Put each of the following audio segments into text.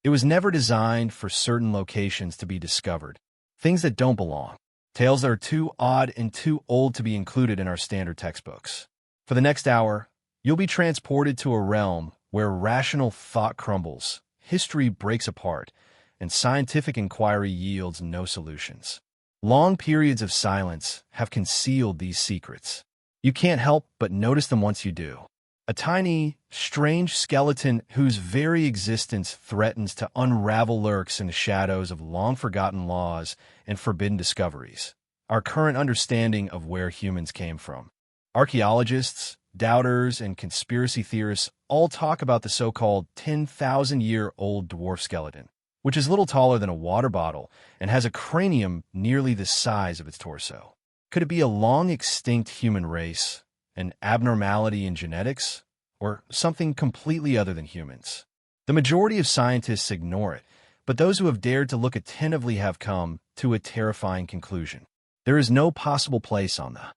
It was never designed for certain locations to be discovered, things that don't belong, tales that are too odd and too old to be included in our standard textbooks. For the next hour, you'll be transported to a realm where rational thought crumbles, history breaks apart, and scientific inquiry yields no solutions. Long periods of silence have concealed these secrets. You can't help but notice them once you do. A tiny, strange skeleton whose very existence threatens to unravel lurks in the shadows of long-forgotten laws and forbidden discoveries. Our current understanding of where humans came from. Archaeologists, doubters, and conspiracy theorists all talk about the so-called 10,000-year-old dwarf skeleton, which is little taller than a water bottle and has a cranium nearly the size of its torso. Could it be a long-extinct human race, an abnormality in genetics, or something completely other than humans? The majority of scientists ignore it, but those who have dared to look attentively have come to a terrifying conclusion. There is no possible place on the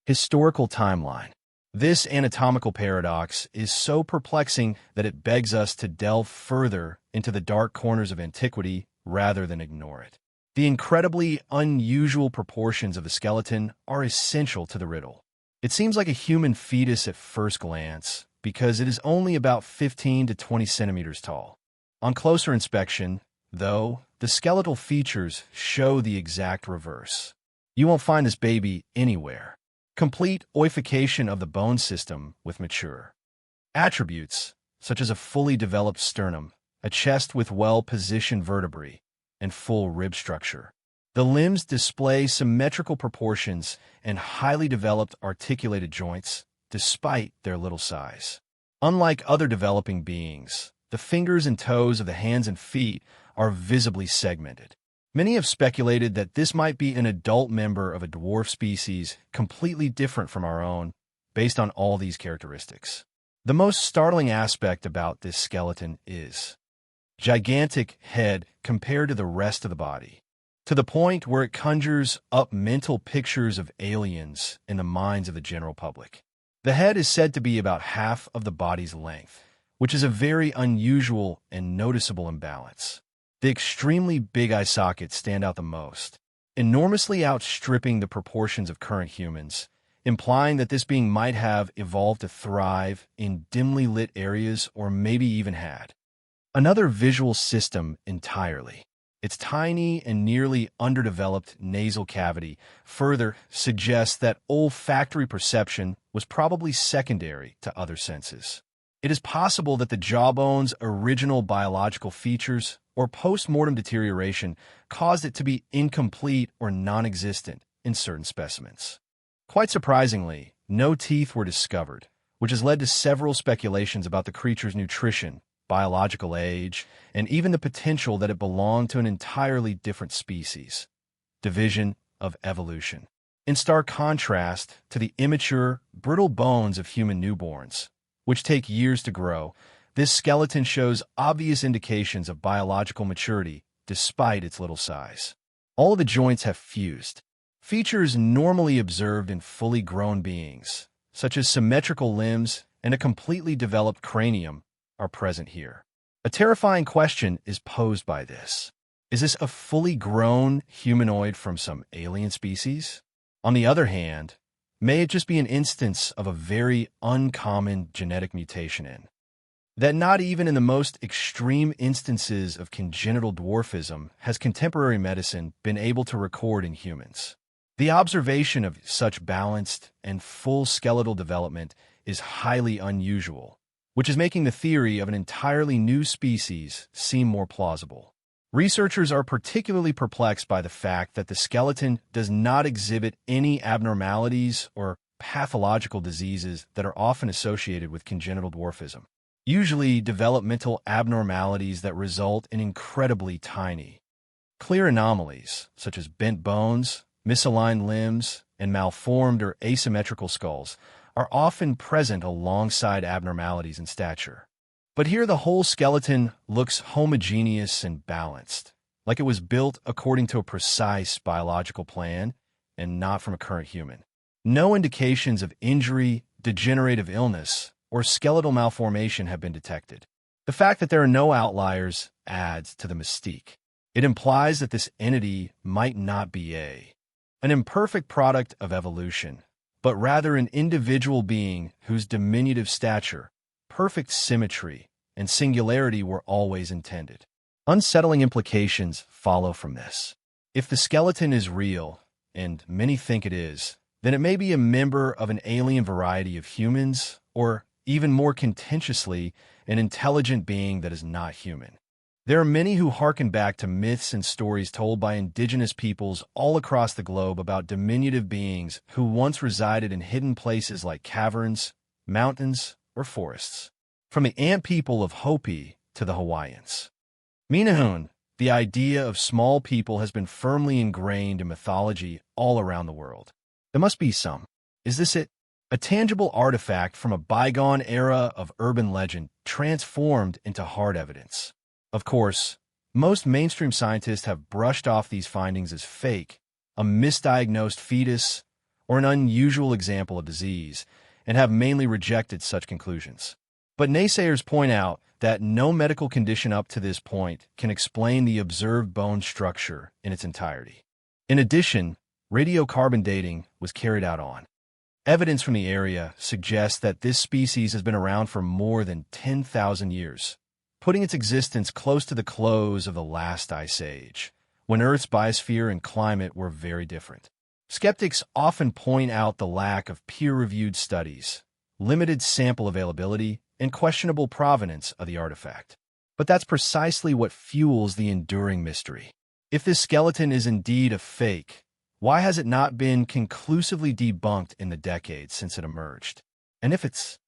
historical timeline. This anatomical paradox is so perplexing that it begs us to delve further into the dark corners of antiquity rather than ignore it. The incredibly unusual proportions of the skeleton are essential to the riddle. It seems like a human fetus at first glance because it is only about 15 to 20 centimeters tall. On closer inspection, though, the skeletal features show the exact reverse. You won't find this baby anywhere. Complete oification of the bone system with mature attributes, such as a fully developed sternum, a chest with well-positioned vertebrae, and full rib structure. The limbs display symmetrical proportions and highly developed articulated joints, despite their little size. Unlike other developing beings, the fingers and toes of the hands and feet are visibly segmented. Many have speculated that this might be an adult member of a dwarf species completely different from our own, based on all these characteristics. The most startling aspect about this skeleton is gigantic head compared to the rest of the body, to the point where it conjures up mental pictures of aliens in the minds of the general public. The head is said to be about half of the body's length, which is a very unusual and noticeable imbalance. The extremely big eye sockets stand out the most, enormously outstripping the proportions of current humans, implying that this being might have evolved to thrive in dimly lit areas or maybe even had another visual system entirely. Its tiny and nearly underdeveloped nasal cavity further suggests that olfactory perception was probably secondary to other senses. It is possible that the jawbone's original biological features or post-mortem deterioration caused it to be incomplete or non-existent in certain specimens. Quite surprisingly, no teeth were discovered, which has led to several speculations about the creature's nutrition, biological age, and even the potential that it belonged to an entirely different species. Division of evolution. In stark contrast to the immature, brittle bones of human newborns, which take years to grow, this skeleton shows obvious indications of biological maturity despite its little size. All of the joints have fused. Features normally observed in fully grown beings, such as symmetrical limbs and a completely developed cranium, are present here. A terrifying question is posed by this. Is this a fully grown humanoid from some alien species? On the other hand, may it just be an instance of a very uncommon genetic mutation that not even in the most extreme instances of congenital dwarfism has contemporary medicine been able to record in humans. The observation of such balanced and full skeletal development is highly unusual, which is making the theory of an entirely new species seem more plausible. Researchers are particularly perplexed by the fact that the skeleton does not exhibit any abnormalities or pathological diseases that are often associated with congenital dwarfism. Usually developmental abnormalities that result in incredibly tiny, clear anomalies such as bent bones, misaligned limbs, and malformed or asymmetrical skulls are often present alongside abnormalities in stature. But here the whole skeleton looks homogeneous and balanced, like it was built according to a precise biological plan and not from a current human. No indications of injury, degenerative illness, or skeletal malformation have been detected. The fact that there are no outliers adds to the mystique. It implies that this entity might not be an imperfect product of evolution, but rather an individual being whose diminutive stature, perfect symmetry, and singularity were always intended. Unsettling implications follow from this. If the skeleton is real, and many think it is, then it may be a member of an alien variety of humans, or, even more contentiously, an intelligent being that is not human. There are many who hearken back to myths and stories told by indigenous peoples all across the globe about diminutive beings who once resided in hidden places like caverns, mountains, or forests. From the ant people of Hopi to the Hawaiians. Minahun, the idea of small people has been firmly ingrained in mythology all around the world. There must be some. Is this it? A tangible artifact from a bygone era of urban legend transformed into hard evidence. Of course, most mainstream scientists have brushed off these findings as fake, a misdiagnosed fetus, or an unusual example of disease, and have mainly rejected such conclusions. But naysayers point out that no medical condition up to this point can explain the observed bone structure in its entirety. In addition, radiocarbon dating was carried out on. Evidence from the area suggests that this species has been around for more than 10,000 years, putting its existence close to the close of the last ice age, when Earth's biosphere and climate were very different. Skeptics often point out the lack of peer-reviewed studies, limited sample availability, and questionable provenance of the artifact. But that's precisely what fuels the enduring mystery. If this skeleton is indeed a fake, why has it not been conclusively debunked in the decades since it emerged? And if it's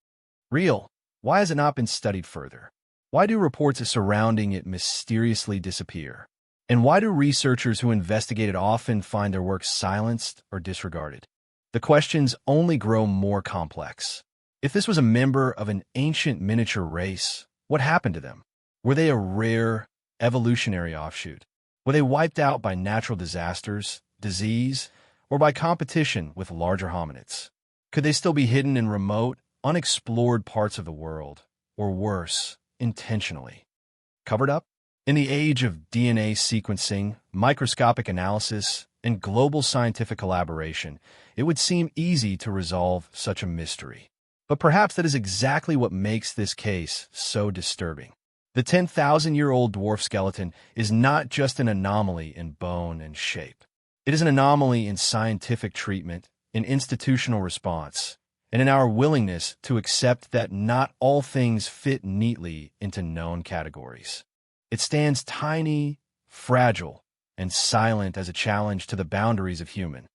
real, why has it not been studied further? Why do reports surrounding it mysteriously disappear? And why do researchers who investigate it often find their work silenced or disregarded? The questions only grow more complex. If this was a member of an ancient miniature race, what happened to them? Were they a rare, evolutionary offshoot? Were they wiped out by natural disasters, disease, or by competition with larger hominids? Could they still be hidden in remote, unexplored parts of the world, or worse, intentionally covered up? In the age of DNA sequencing, microscopic analysis, and global scientific collaboration, it would seem easy to resolve such a mystery. But perhaps that is exactly what makes this case so disturbing. The 10,000-year-old dwarf skeleton is not just an anomaly in bone and shape. It is an anomaly in scientific treatment, in institutional response, and in our willingness to accept that not all things fit neatly into known categories. It stands tiny, fragile, and silent as a challenge to the boundaries of human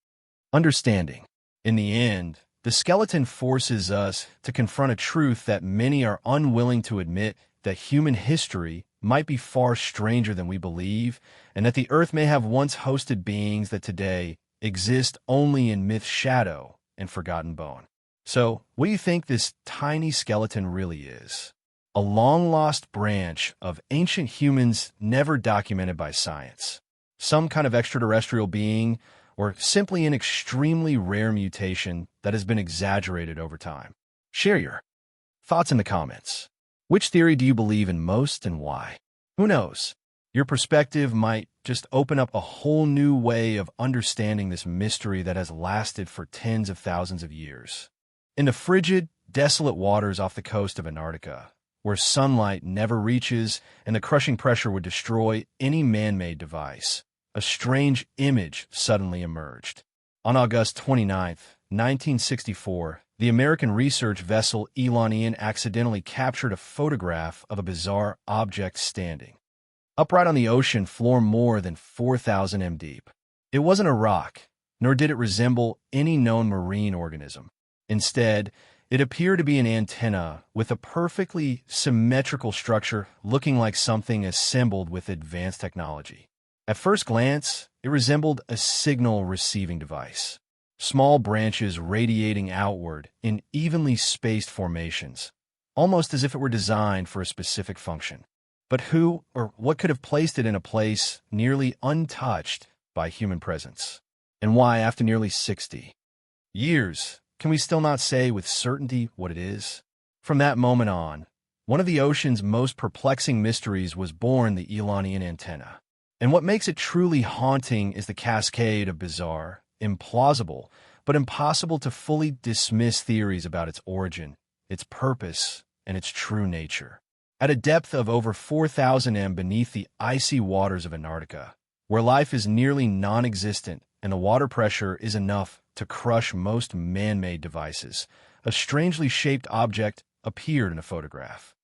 understanding. In the end, the skeleton forces us to confront a truth that many are unwilling to admit, that human history might be far stranger than we believe, and that the Earth may have once hosted beings that today exist only in myth's shadow and forgotten bone. So, what do you think this tiny skeleton really is? A long-lost branch of ancient humans never documented by science. Some kind of extraterrestrial being, or simply an extremely rare mutation that has been exaggerated over time. Share your thoughts in the comments. Which theory do you believe in most and why? Who knows? Your perspective might just open up a whole new way of understanding this mystery that has lasted for tens of thousands of years. In the frigid, desolate waters off the coast of Antarctica, where sunlight never reaches and the crushing pressure would destroy any man-made device, a strange image suddenly emerged. On August 29, 1964, the American research vessel Elonian accidentally captured a photograph of a bizarre object standing upright on the ocean floor more than 4,000 m deep. It wasn't a rock, nor did it resemble any known marine organism. Instead, it appeared to be an antenna with a perfectly symmetrical structure looking like something assembled with advanced technology. At first glance, it resembled a signal-receiving device. Small branches radiating outward in evenly spaced formations, almost as if it were designed for a specific function. But who or what could have placed it in a place nearly untouched by human presence? And why, after nearly 60 years, can we still not say with certainty what it is? From that moment on, One of the ocean's most perplexing mysteries was born: the Elanian antenna. And what makes it truly haunting is the cascade of bizarre, implausible, but impossible to fully dismiss theories about its origin, its purpose, and its true nature. At a depth of over 4,000 m beneath the icy waters of Antarctica, where life is nearly non-existent and the water pressure is enough to crush most man-made devices, a strangely shaped object appeared in a photograph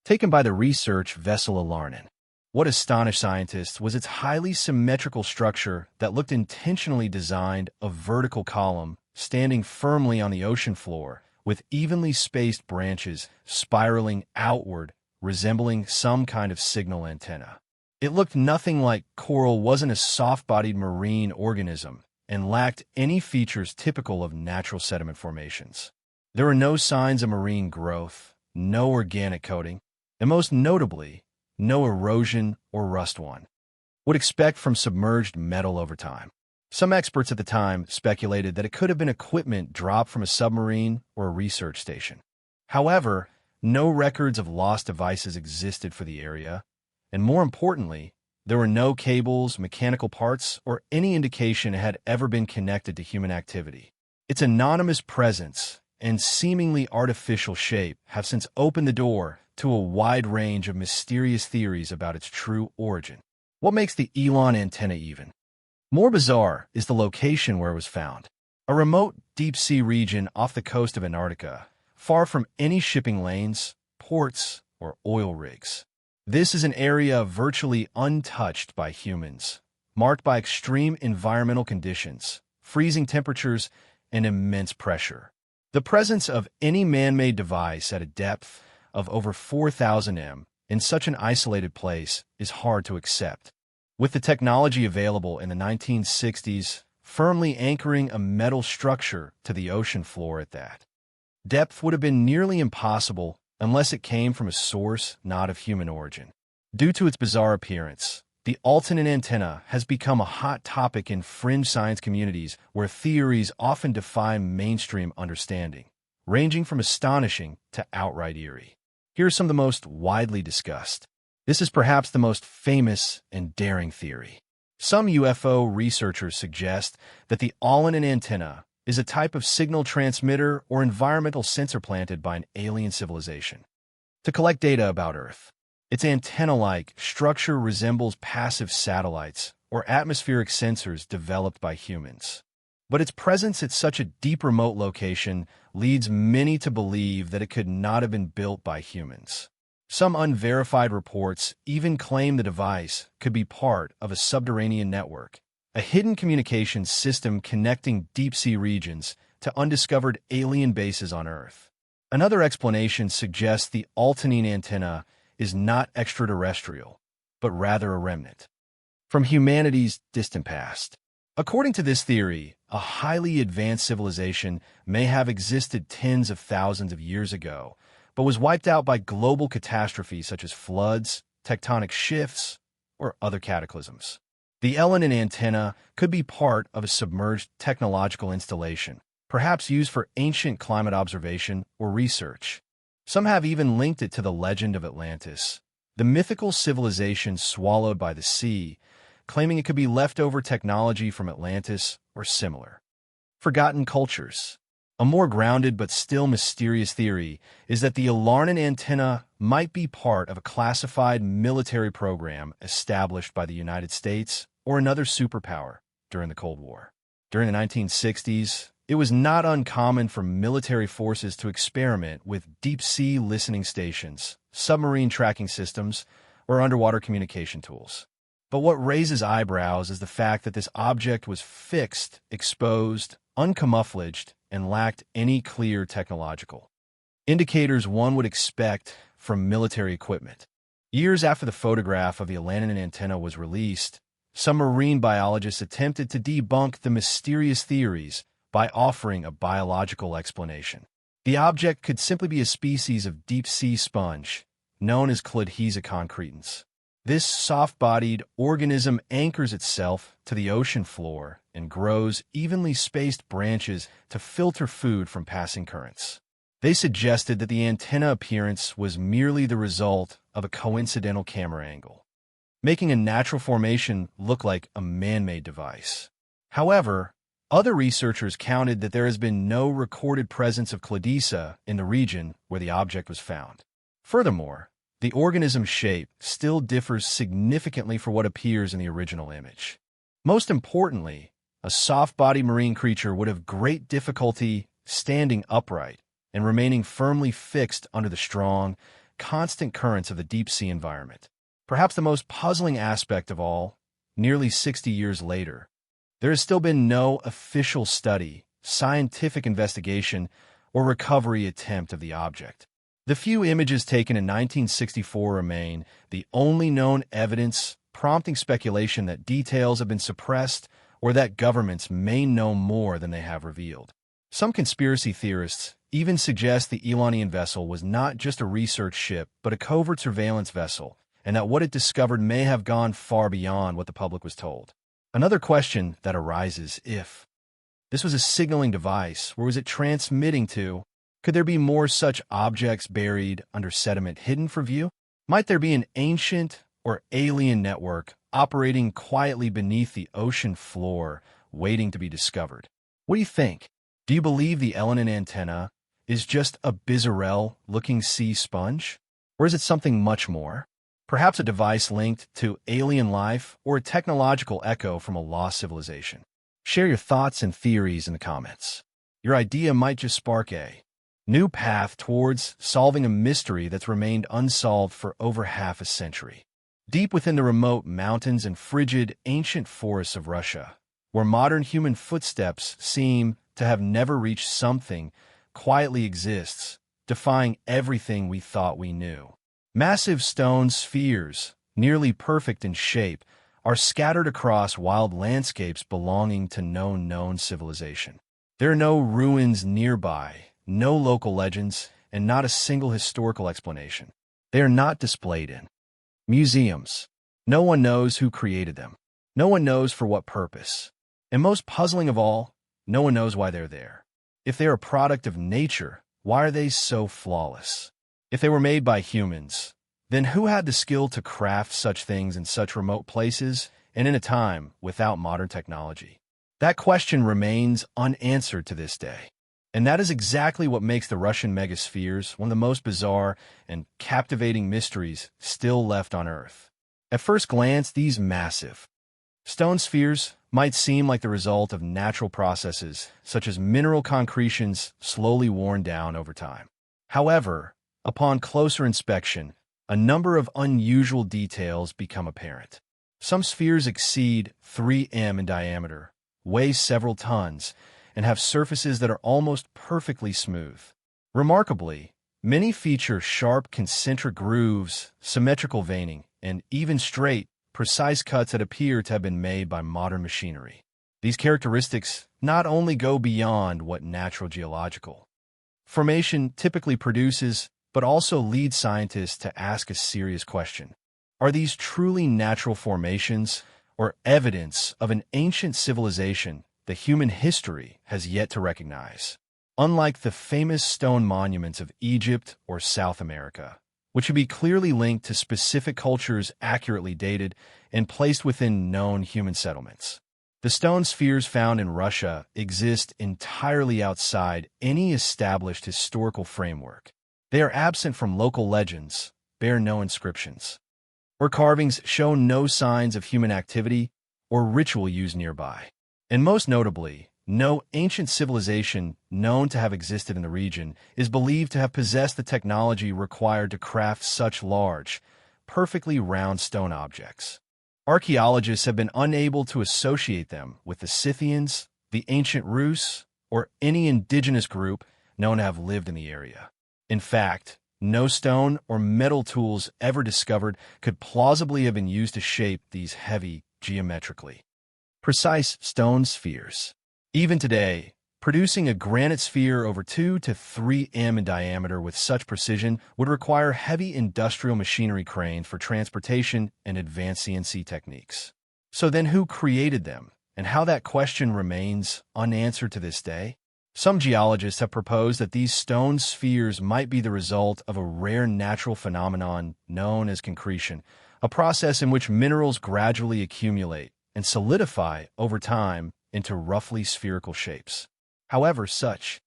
taken by the research vessel Alarnin. What astonished scientists was its highly symmetrical structure that looked intentionally designed: a vertical column standing firmly on the ocean floor, with evenly spaced branches spiraling outward, resembling some kind of signal antenna. It looked nothing like coral, wasn't a soft-bodied marine organism, and lacked any features typical of natural sediment formations. There were no signs of marine growth, no organic coating, and most notably, no erosion or rust one would expect from submerged metal over time. Some experts at the time speculated that it could have been equipment dropped from a submarine or a research station. However, no records of lost devices existed for the area, and more importantly, there were no cables, mechanical parts, or any indication it had ever been connected to human activity. Its anonymous presence and seemingly artificial shape have since opened the door to a wide range of mysterious theories about its true origin. What makes the Elon antenna even more bizarre is the location where it was found: a remote deep-sea region off the coast of Antarctica, far from any shipping lanes, ports, or oil rigs. This is an area virtually untouched by humans, marked by extreme environmental conditions, freezing temperatures, and immense pressure. The presence of any man-made device at a depth of over 4,000 m in such an isolated place is hard to accept. With the technology available in the 1960s firmly anchoring a metal structure to the ocean floor at that depth would have been nearly impossible unless it came from a source not of human origin. Due to its bizarre appearance, the Elanian antenna has become a hot topic in fringe science communities where theories often defy mainstream understanding, ranging from astonishing to outright eerie. Here are some of the most widely discussed. This is perhaps the most famous and daring theory. Some UFO researchers suggest that the Elanian antenna is a type of signal transmitter or environmental sensor planted by an alien civilization to collect data about Earth. Its antenna-like structure resembles passive satellites or atmospheric sensors developed by humans. But its presence at such a deep remote location leads many to believe that it could not have been built by humans. Some unverified reports even claim the device could be part of a subterranean network, a hidden communications system connecting deep-sea regions to undiscovered alien bases on Earth. Another explanation suggests the Elanian antenna is not extraterrestrial, but rather a remnant from humanity's distant past. According to this theory, a highly advanced civilization may have existed tens of thousands of years ago, but was wiped out by global catastrophes such as floods, tectonic shifts, or other cataclysms. The Elanian antenna could be part of a submerged technological installation, perhaps used for ancient climate observation or research. Some have even linked it to the legend of Atlantis, the mythical civilization swallowed by the sea, claiming it could be leftover technology from Atlantis or similar forgotten cultures. A more grounded but still mysterious theory is that the Elanian antenna might be part of a classified military program established by the United States or another superpower during the Cold War. During the 1960s, it was not uncommon for military forces to experiment with deep-sea listening stations, submarine tracking systems, or underwater communication tools. But what raises eyebrows is the fact that this object was fixed, exposed, uncamouflaged, and lacked any clear technological indicators one would expect from military equipment. Years after the photograph of the Elanian antenna was released, some marine biologists attempted to debunk the mysterious theories by offering a biological explanation. The object could simply be a species of deep-sea sponge, known as Cladhesa concretans. This soft-bodied organism anchors itself to the ocean floor and grows evenly spaced branches to filter food from passing currents. They suggested that the antenna appearance was merely the result of a coincidental camera angle, making a natural formation look like a man-made device. However, other researchers counted that there has been no recorded presence of cladisa in the region where the object was found. Furthermore, the organism's shape still differs significantly from what appears in the original image. Most importantly, a soft-bodied marine creature would have great difficulty standing upright and remaining firmly fixed under the strong, constant currents of the deep-sea environment. Perhaps the most puzzling aspect of all, nearly 60 years later, there has still been no official study, scientific investigation, or recovery attempt of the object. The few images taken in 1964 remain the only known evidence, prompting speculation that details have been suppressed or that governments may know more than they have revealed. Some conspiracy theorists even suggest the Elonian vessel was not just a research ship but a covert surveillance vessel, and that what it discovered may have gone far beyond what the public was told. Another question that arises: if this was a signaling device, where was it transmitting to? Could there be more such objects buried under sediment hidden from view? Might there be an ancient or alien network operating quietly beneath the ocean floor, waiting to be discovered? What do you think? Do you believe the Elonian antenna is just a bizarre-looking sea sponge? Or is it something much more? Perhaps a device linked to alien life or a technological echo from a lost civilization? Share your thoughts and theories in the comments. Your idea might just spark a new path towards solving a mystery that's remained unsolved for over half a century. Deep within the remote mountains and frigid, ancient forests of Russia, where modern human footsteps seem to have never reached, something quietly exists, defying everything we thought we knew. Massive stone spheres, nearly perfect in shape, are scattered across wild landscapes belonging to no known civilization. There are no ruins nearby, no local legends, and not a single historical explanation. They are not displayed in museums. No one knows who created them. No one knows for what purpose. And most puzzling of all, no one knows why they're there. If they're a product of nature, why are they so flawless? If they were made by humans, then who had the skill to craft such things in such remote places and in a time without modern technology? That question remains unanswered to this day. And that is exactly what makes the Russian megaspheres one of the most bizarre and captivating mysteries still left on Earth. At first glance, these massive stone spheres might seem like the result of natural processes, such as mineral concretions slowly worn down over time. However, upon closer inspection, a number of unusual details become apparent. Some spheres exceed 3 m in diameter, weigh several tons, and have surfaces that are almost perfectly smooth. Remarkably, many feature sharp concentric grooves, symmetrical veining, and even straight, precise cuts that appear to have been made by modern machinery. These characteristics not only go beyond what natural geological formation typically produces, but also lead scientists to ask a serious question. Are these truly natural formations or evidence of an ancient civilization that human history has yet to recognize? Unlike the famous stone monuments of Egypt or South America, which would be clearly linked to specific cultures accurately dated and placed within known human settlements, the stone spheres found in Russia exist entirely outside any established historical framework. They are absent from local legends, bear no inscriptions, or carvings, show no signs of human activity or ritual used nearby. And most notably, no ancient civilization known to have existed in the region is believed to have possessed the technology required to craft such large, perfectly round stone objects. Archaeologists have been unable to associate them with the Scythians, the ancient Rus, or any indigenous group known to have lived in the area. In fact, no stone or metal tools ever discovered could plausibly have been used to shape these heavy, geometrically precise stone spheres. Even today, producing a granite sphere over 2 to 3 m in diameter with such precision would require heavy industrial machinery cranes for transportation and advanced CNC techniques. So then who created them, and how that question remains unanswered to this day? Some geologists have proposed that these stone spheres might be the result of a rare natural phenomenon known as concretion, a process in which minerals gradually accumulate and solidify over time into roughly spherical shapes. However, such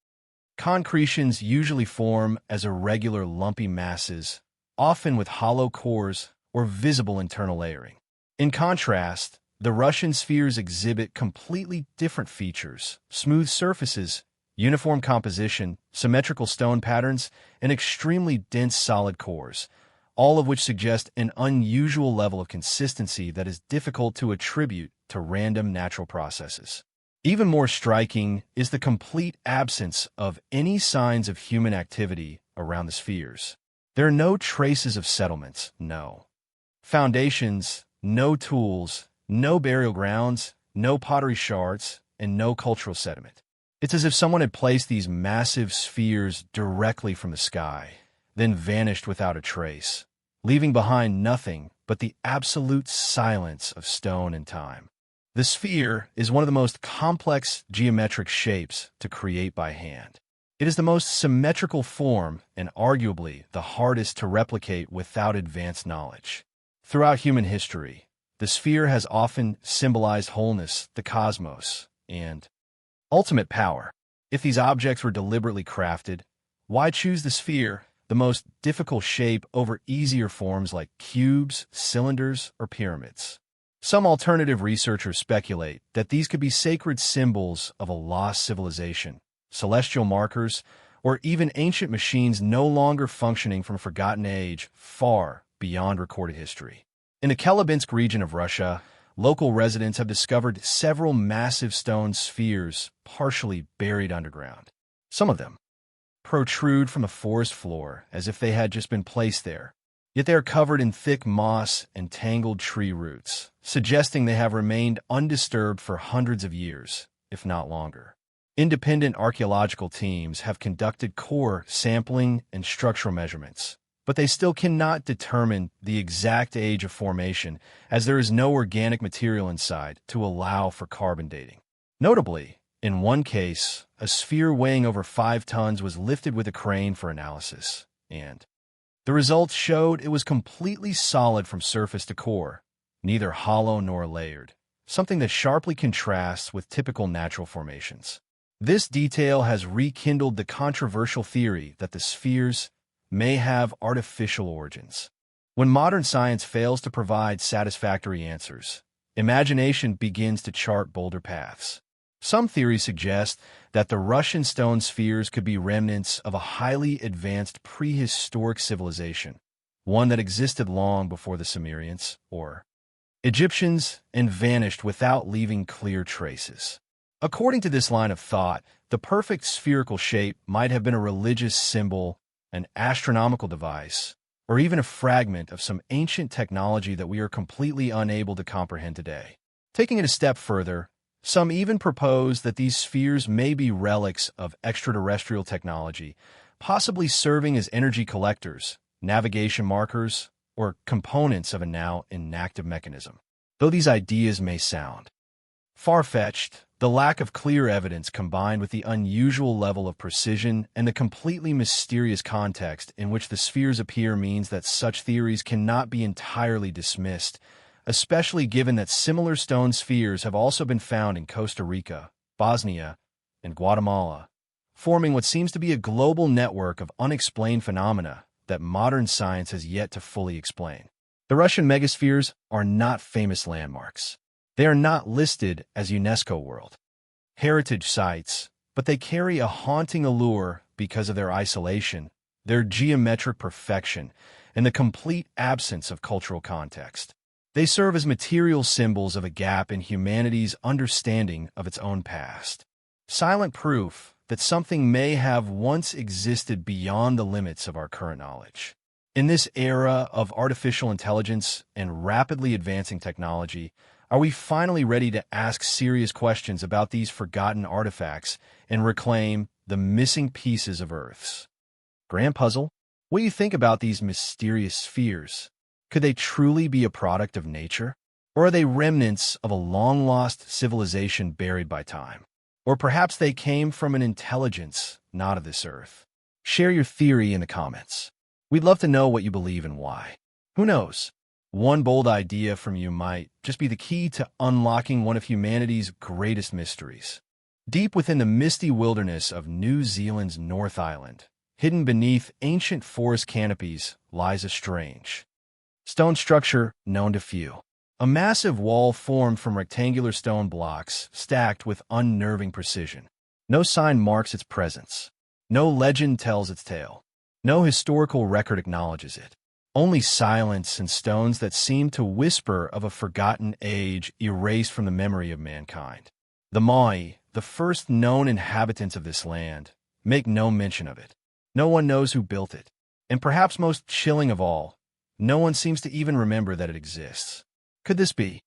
concretions usually form as irregular lumpy masses, often with hollow cores or visible internal layering. In contrast, the Russian spheres exhibit completely different features: smooth surfaces, uniform composition, symmetrical stone patterns, and extremely dense solid cores, all of which suggest an unusual level of consistency that is difficult to attribute to random natural processes. Even more striking is the complete absence of any signs of human activity around the spheres. There are no traces of settlements, no foundations, no tools, no burial grounds, no pottery shards, and no cultural sediment. It's as if someone had placed these massive spheres directly from the sky, then vanished without a trace, leaving behind nothing but the absolute silence of stone and time. The sphere is one of the most complex geometric shapes to create by hand. It is the most symmetrical form and arguably the hardest to replicate without advanced knowledge. Throughout human history, the sphere has often symbolized wholeness, the cosmos, and ultimate power. If these objects were deliberately crafted, why choose the sphere, the most difficult shape, over easier forms like cubes, cylinders, or pyramids? Some alternative researchers speculate that these could be sacred symbols of a lost civilization, celestial markers, or even ancient machines no longer functioning from a forgotten age far beyond recorded history. In the Chelyabinsk region of Russia, local residents have discovered several massive stone spheres partially buried underground. Some of them protrude from the forest floor as if they had just been placed there, yet they are covered in thick moss and tangled tree roots, suggesting they have remained undisturbed for hundreds of years, if not longer. Independent archaeological teams have conducted core sampling and structural measurements, but they still cannot determine the exact age of formation, as there is no organic material inside to allow for carbon dating. Notably, in one case, a sphere weighing over 5 tons was lifted with a crane for analysis, and the results showed it was completely solid from surface to core, neither hollow nor layered, something that sharply contrasts with typical natural formations. This detail has rekindled the controversial theory that the spheres may have artificial origins. When modern science fails to provide satisfactory answers, imagination begins to chart bolder paths. Some theories suggest that the Russian stone spheres could be remnants of a highly advanced prehistoric civilization, one that existed long before the Sumerians or Egyptians and vanished without leaving clear traces. According to this line of thought, the perfect spherical shape might have been a religious symbol, an astronomical device, or even a fragment of some ancient technology that we are completely unable to comprehend today. Taking it a step further, some even propose that these spheres may be relics of extraterrestrial technology, possibly serving as energy collectors, navigation markers, or components of a now inactive mechanism. Though these ideas may sound far-fetched, the lack of clear evidence combined with the unusual level of precision and the completely mysterious context in which the spheres appear means that such theories cannot be entirely dismissed, especially given that similar stone spheres have also been found in Costa Rica, Bosnia, and Guatemala, forming what seems to be a global network of unexplained phenomena that modern science has yet to fully explain. The Russian megaspheres are not famous landmarks. They are not listed as UNESCO World Heritage Sites, but they carry a haunting allure because of their isolation, their geometric perfection, and the complete absence of cultural context. They serve as material symbols of a gap in humanity's understanding of its own past. Silent proof that something may have once existed beyond the limits of our current knowledge. In this era of artificial intelligence and rapidly advancing technology, are we finally ready to ask serious questions about these forgotten artifacts and reclaim the missing pieces of Earth's grand puzzle? What do you think about these mysterious spheres? Could they truly be a product of nature? Or are they remnants of a long-lost civilization buried by time? Or perhaps they came from an intelligence not of this earth. Share your theory in the comments. We'd love to know what you believe and why. Who knows? One bold idea from you might just be the key to unlocking one of humanity's greatest mysteries. Deep within the misty wilderness of New Zealand's North Island, hidden beneath ancient forest canopies, lies a strange stone structure known to few. A massive wall formed from rectangular stone blocks stacked with unnerving precision. No sign marks its presence. No legend tells its tale. No historical record acknowledges it. Only silence and stones that seem to whisper of a forgotten age erased from the memory of mankind. The Maui, the first known inhabitants of this land, make no mention of it. No one knows who built it. And perhaps most chilling of all, no one seems to even remember that it exists. Could this be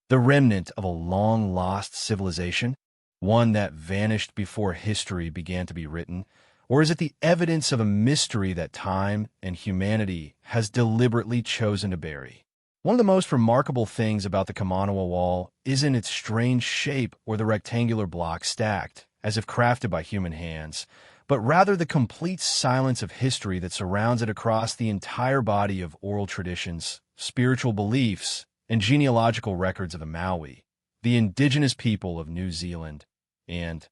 the remnant of a long-lost civilization, one that vanished before history began to be written? Or is it the evidence of a mystery that time and humanity has deliberately chosen to bury? One of the most remarkable things about the Kamanawa Wall isn't its strange shape or the rectangular blocks stacked, as if crafted by human hands, but rather the complete silence of history that surrounds it across the entire body of oral traditions, spiritual beliefs, and genealogical records of the Maui, the indigenous people of New Zealand, and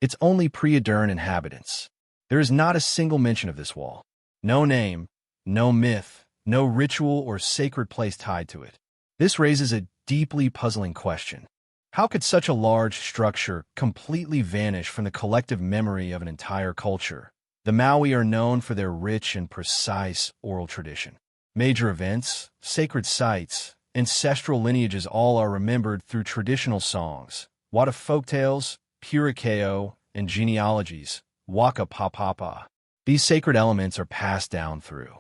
its only pre-modern inhabitants. There is not a single mention of this wall. No name, no myth, no ritual or sacred place tied to it. This raises a deeply puzzling question. How could such a large structure completely vanish from the collective memory of an entire culture? The Maui are known for their rich and precise oral tradition. Major events, sacred sites, ancestral lineages all are remembered through traditional songs, wada folktales, purikeo, and genealogies, waka papapa. These sacred elements are passed down through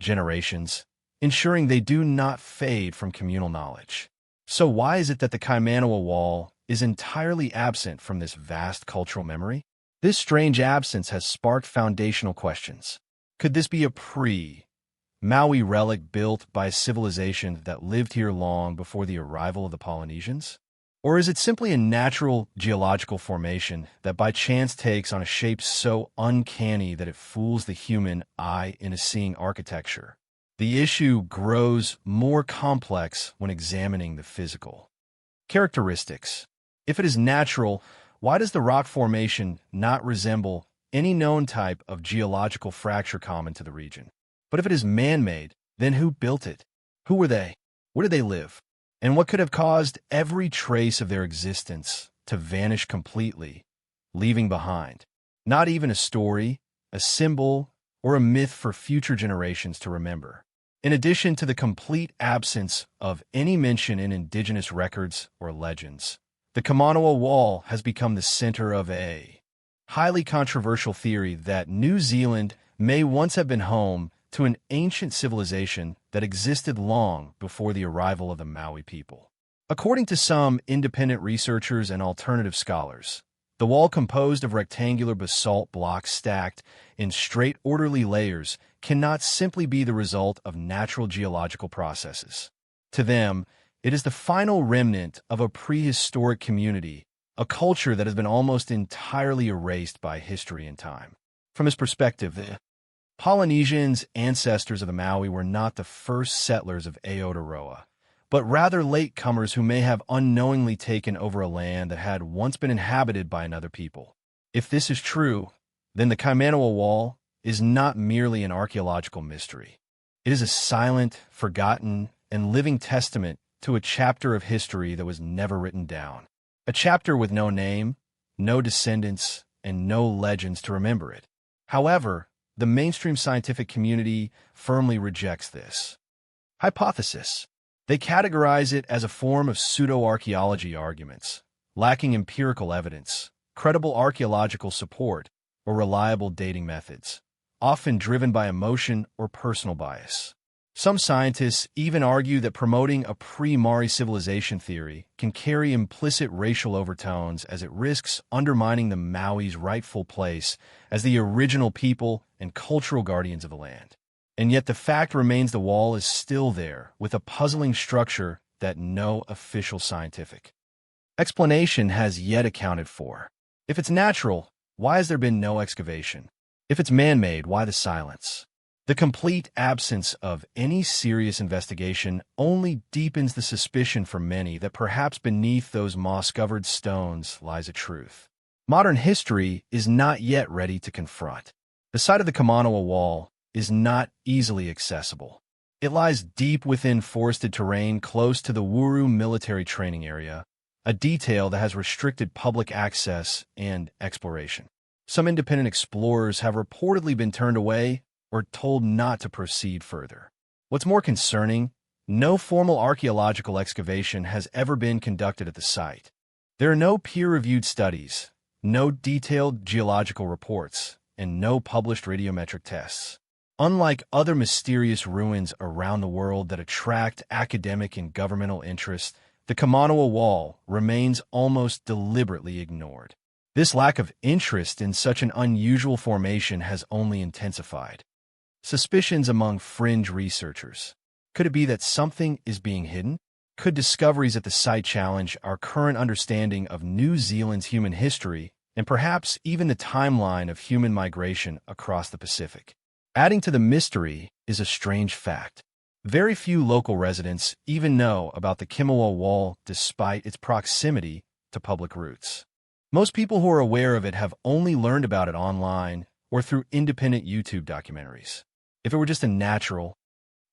generations, ensuring they do not fade from communal knowledge. So why is it that the Kaimanawa Wall is entirely absent from this vast cultural memory? This strange absence has sparked foundational questions. Could this be a Maui relic built by a civilization that lived here long before the arrival of the Polynesians? Or is it simply a natural geological formation that by chance takes on a shape so uncanny that it fools the human eye into seeing architecture? The issue grows more complex when examining the physical characteristics. If it is natural, why does the rock formation not resemble any known type of geological fracture common to the region? But if it is man-made, then who built it? Who were they? Where did they live? And what could have caused every trace of their existence to vanish completely, leaving behind not even a story, a symbol, or a myth for future generations to remember? In addition to the complete absence of any mention in indigenous records or legends, the Kamanawa Wall has become the center of a highly controversial theory that New Zealand may once have been home to an ancient civilization that existed long before the arrival of the Maui people. According to some independent researchers and alternative scholars, the wall composed of rectangular basalt blocks stacked in straight orderly layers cannot simply be the result of natural geological processes. To them, it is the final remnant of a prehistoric community, a culture that has been almost entirely erased by history and time. From his perspective, the Polynesians, ancestors of the Maui, were not the first settlers of Aotearoa, but rather latecomers who may have unknowingly taken over a land that had once been inhabited by another people. If this is true, then the Kaimanawa Wall is not merely an archaeological mystery. It is a silent, forgotten, and living testament to a chapter of history that was never written down. A chapter with no name, no descendants, and no legends to remember it. However, the mainstream scientific community firmly rejects this hypothesis. They categorize it as a form of pseudo-archaeology arguments, lacking empirical evidence, credible archaeological support, or reliable dating methods, often driven by emotion or personal bias. Some scientists even argue that promoting a pre-Maori civilization theory can carry implicit racial overtones as it risks undermining the Maui's rightful place as the original people and cultural guardians of the land. And yet the fact remains the wall is still there, with a puzzling structure that no official scientific explanation has yet accounted for. If it's natural, why has there been no excavation? If it's man-made, why the silence? The complete absence of any serious investigation only deepens the suspicion for many that perhaps beneath those moss-covered stones lies a truth modern history is not yet ready to confront. The site of the Kamanawa Wall is not easily accessible. It lies deep within forested terrain close to the Wuru military training area, a detail that has restricted public access and exploration. Some independent explorers have reportedly been turned away or told not to proceed further. What's more concerning, no formal archaeological excavation has ever been conducted at the site. There are no peer-reviewed studies, no detailed geological reports, and no published radiometric tests. Unlike other mysterious ruins around the world that attract academic and governmental interest, the Kamanawa Wall remains almost deliberately ignored. This lack of interest in such an unusual formation has only intensified suspicions among fringe researchers. Could it be that something is being hidden? Could discoveries at the site challenge our current understanding of New Zealand's human history and perhaps even the timeline of human migration across the Pacific? Adding to the mystery is a strange fact. Very few local residents even know about the Kamanawa Wall despite its proximity to public routes. Most people who are aware of it have only learned about it online or through independent YouTube documentaries. If it were just a natural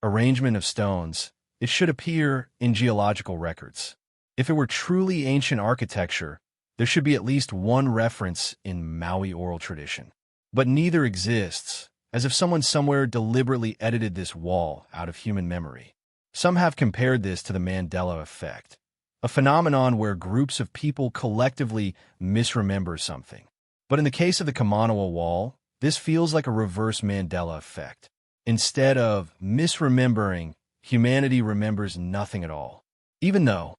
arrangement of stones, it should appear in geological records. If it were truly ancient architecture, there should be at least one reference in Maui oral tradition. But neither exists, as if someone somewhere deliberately edited this wall out of human memory. Some have compared this to the Mandela effect, a phenomenon where groups of people collectively misremember something. But in the case of the Kamanawa Wall, this feels like a reverse Mandela effect. Instead of misremembering, humanity remembers nothing at all. Even though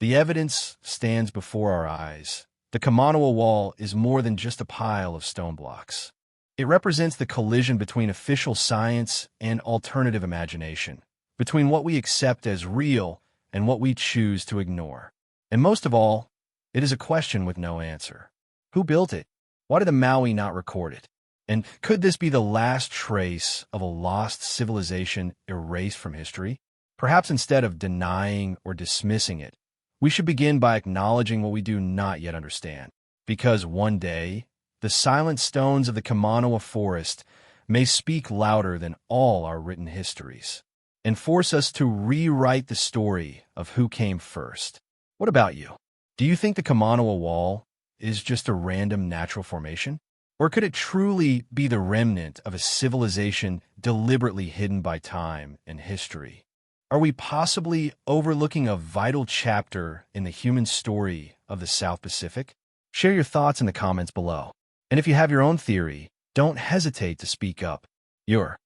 the evidence stands before our eyes, the Kamanawa Wall is more than just a pile of stone blocks. It represents the collision between official science and alternative imagination, between what we accept as real and what we choose to ignore. And most of all, it is a question with no answer. Who built it? Why did the Maui not record it? And could this be the last trace of a lost civilization erased from history? Perhaps instead of denying or dismissing it, we should begin by acknowledging what we do not yet understand. Because one day, the silent stones of the Kamanawa forest may speak louder than all our written histories, and force us to rewrite the story of who came first. What about you? Do you think the Kamanawa Wall is just a random natural formation? Or could it truly be the remnant of a civilization deliberately hidden by time and history? Are we possibly overlooking a vital chapter in the human story of the South Pacific? Share your thoughts in the comments below. And if you have your own theory, don't hesitate to speak up. Your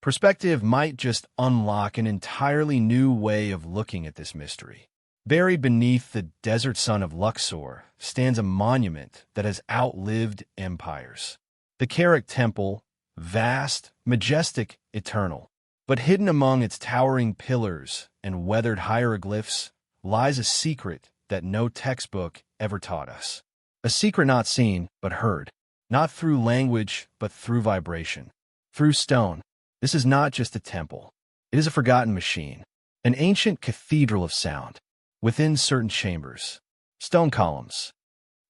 perspective might just unlock an entirely new way of looking at this mystery. Buried beneath the desert sun of Luxor stands a monument that has outlived empires. The Carrick Temple, vast, majestic, eternal. But hidden among its towering pillars and weathered hieroglyphs lies a secret that no textbook ever taught us. A secret not seen, but heard. Not through language, but through vibration. Through stone. This is not just a temple. It is a forgotten machine. An ancient cathedral of sound. Within certain chambers, stone columns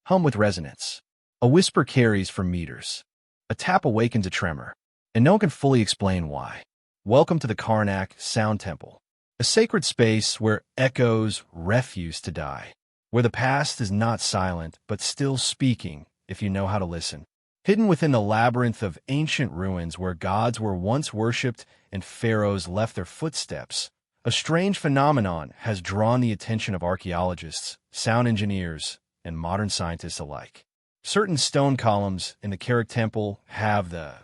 hum with resonance. A whisper carries for meters. A tap awakens a tremor, and no one can fully explain why. Welcome to the Karnak Sound Temple, a sacred space where echoes refuse to die, where the past is not silent but still speaking if you know how to listen. Hidden within the labyrinth of ancient ruins where gods were once worshipped and pharaohs left their footsteps, a strange phenomenon has drawn the attention of archaeologists, sound engineers, and modern scientists alike. Certain stone columns in the Carrick Temple have the